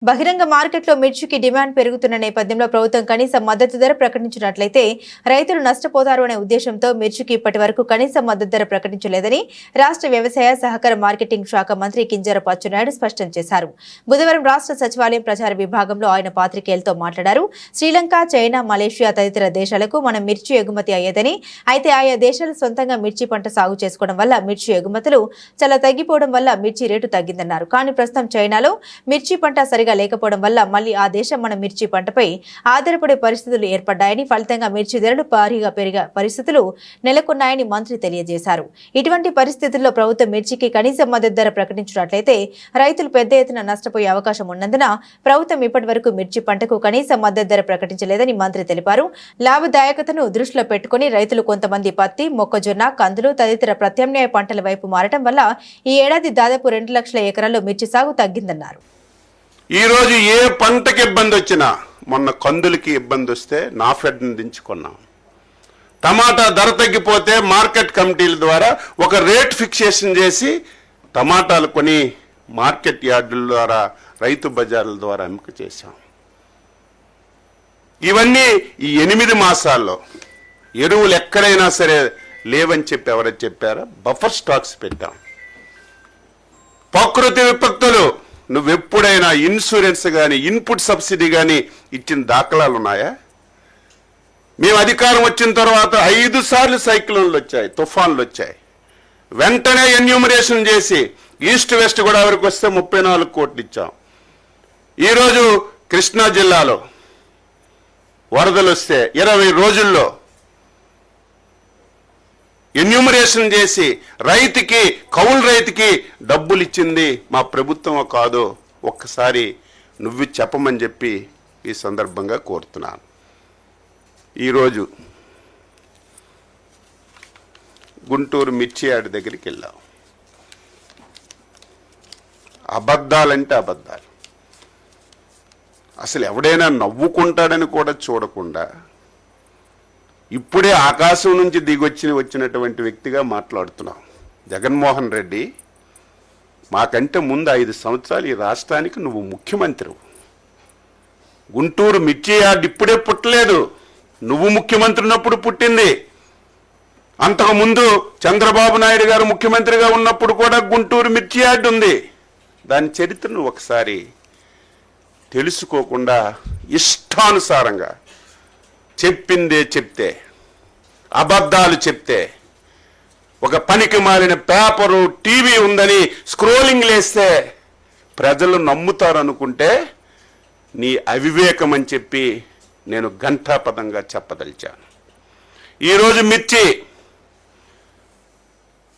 బహిరంగ మార్కెట్లో మిర్చికి డిమాండ్ పెరుగుతున్న నేపథ్యంలో ప్రభుత్వం కనీస మద్దతు ధర ప్రకటించినట్లయితే రైతులు నష్టపోతారు అనే ఉద్దేశంతో మిర్చికి ఇప్పటి వరకు కనీస మద్దతు ధర ప్రకటించలేదని రాష్ట్ర వ్యవసాయ సహకార మార్కెటింగ్ శాఖ మంత్రి కింజరాపు అచ్చెన్నాయుడు స్పష్టం చేశారు. బుధవారం రాష్ట్ర సచివాలయం ప్రచార విభాగంలో ఆయన పాత్రికేయులతో మాట్లాడారు. శ్రీలంక, చైనా, మలేషియా తదితర దేశాలకు మనం మిర్చి ఎగుమతి అయ్యేదని, అయితే ఆయా దేశాలు సొంతంగా మిర్చి పంట సాగు చేసుకోవడం వల్ల మిర్చి ఎగుమతులు చాలా తగ్గిపోవడం వల్ల మిర్చి రేటు తగ్గిందన్నారు. కానీ ప్రస్తుతం చైనాలో మిర్చి పంట సరిగా లేకపోవడం వల్ల మళ్లీ ఆ దేశం మన మిర్చి పంటపై ఆధారపడే పరిస్థితులు ఏర్పడ్డాయని, ఫలితంగా మిర్చి ధరలు భారీగా పెరిగే పరిస్థితులు నెలకొన్నాయని మంత్రి తెలియజేశారు. ఇటువంటి పరిస్థితుల్లో ప్రభుత్వం మిర్చికి కనీస మద్దతు ధర ప్రకటించినట్లయితే రైతులు పెద్ద ఎత్తున నష్టపోయే అవకాశం ఉన్నందున ప్రభుత్వం ఇప్పటి వరకు మిర్చి పంటకు కనీస మద్దతు ధర ప్రకటించలేదని మంత్రి తెలిపారు. లాభదాయకతను దృష్టిలో పెట్టుకుని రైతులు కొంతమంది పత్తి, మొక్కజొన్న, కందులు తదితర ప్రత్యామ్నాయ పంటల వైపు మారటం వల్ల ఈ ఏడాది దాదాపు 2 లక్షల ఎకరాల్లో మిర్చి సాగు తగ్గిందన్నారు. ఈరోజు ఏ పంటకి ఇబ్బంది వచ్చినా, మొన్న కందులకి ఇబ్బంది వస్తే నాఫెడ్ని దించుకున్నాం. టమాటా ధర తగ్గిపోతే మార్కెట్ కమిటీల ద్వారా ఒక రేట్ ఫిక్సేషన్ చేసి టమాటాలు కొని మార్కెట్ యార్డుల ద్వారా, రైతు బజార్ల ద్వారా అమ్మక చేశాం. ఇవన్నీ ఈ 8 మాసాల్లో ఎరువులు ఎక్కడైనా సరే లేవని చెప్పి ఎవరైనా చెప్పారా? బఫర్ స్టాక్స్ పెట్టాం. ప్రకృతి విపత్తులు నువ్వెప్పుడైనా ఇన్సూరెన్స్ కానీ, ఇన్పుట్ సబ్సిడీ కానీ ఇచ్చిన దాఖలాలు ఉన్నాయా? మేము అధికారం వచ్చిన తర్వాత 5 సార్లు సైక్లోన్లు వచ్చాయి, తుఫాన్లు వచ్చాయి. వెంటనే ఎన్యూమరేషన్ చేసి ఈస్ట్ వెస్ట్ గోదావరికి వస్తే 34 కోట్లు ఇచ్చాం. ఈరోజు కృష్ణా జిల్లాలో వరదలు వస్తే 20 రోజుల్లో ఎన్యూమరేషన్ చేసి రైతుకి, కౌలు రైతుకి డబ్బులు ఇచ్చింది మా ప్రభుత్వం కాదు, ఒక్కసారి నువ్వు చెప్పమని చెప్పి ఈ సందర్భంగా కోరుతున్నాను. ఈరోజు గుంటూరు మిర్చి యార్డ్ దగ్గరికి వెళ్ళాం. అబద్ధాలంటే అబద్ధాలు. అసలు ఎవడైనా నవ్వుకుంటాడని కూడా చూడకుండా ఇప్పుడే ఆకాశం నుంచి వచ్చినటువంటి వ్యక్తిగా మాట్లాడుతున్నాం. జగన్మోహన్ రెడ్డి, మాకంటే ముందు 5 సంవత్సరాలు ఈ రాష్ట్రానికి నువ్వు ముఖ్యమంత్రి. గుంటూరు మిర్చి యార్డ్ ఇప్పుడే పుట్టలేదు, నువ్వు ముఖ్యమంత్రి ఉన్నప్పుడు పుట్టింది. అంతకుముందు చంద్రబాబు నాయుడు గారు ముఖ్యమంత్రిగా ఉన్నప్పుడు కూడా గుంటూరు మిర్చి యార్డ్ ఉంది. దాని చరిత్రను ఒకసారి తెలుసుకోకుండా ఇష్టానుసారంగా చెప్పిందే చెప్తే, అబద్ధాలు చెప్తే, ఒక పనికి మాలిన పేపరు, టీవీ ఉందని స్క్రోలింగ్ లేస్తే ప్రజలు నమ్ముతారు అనుకుంటే నీ అవివేకం అని చెప్పి నేను ఘంటాపదంగా చెప్పదలిచాను. ఈరోజు మిర్చి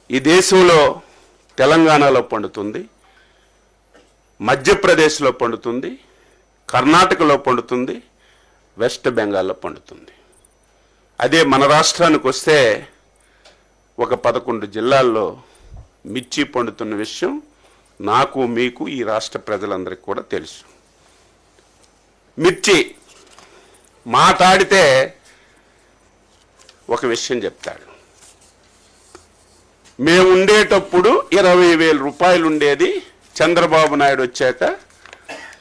ఈ దేశంలో తెలంగాణలో పండుతుంది, మధ్యప్రదేశ్లో పండుతుంది, కర్ణాటకలో పండుతుంది, వెస్ట్ బెంగాల్లో పండుతుంది. అదే మన రాష్ట్రానికి వస్తే ఒక 11 జిల్లాల్లో మిర్చి పండుతున్న విషయం నాకు, మీకు, ఈ రాష్ట్ర ప్రజలందరికీ కూడా తెలుసు. మిర్చి మాట్లాడితే ఒక విషయం చెప్తాడు. మేము ఉండేటప్పుడు 20,000 రూపాయలు ఉండేది, చంద్రబాబు నాయుడు వచ్చాక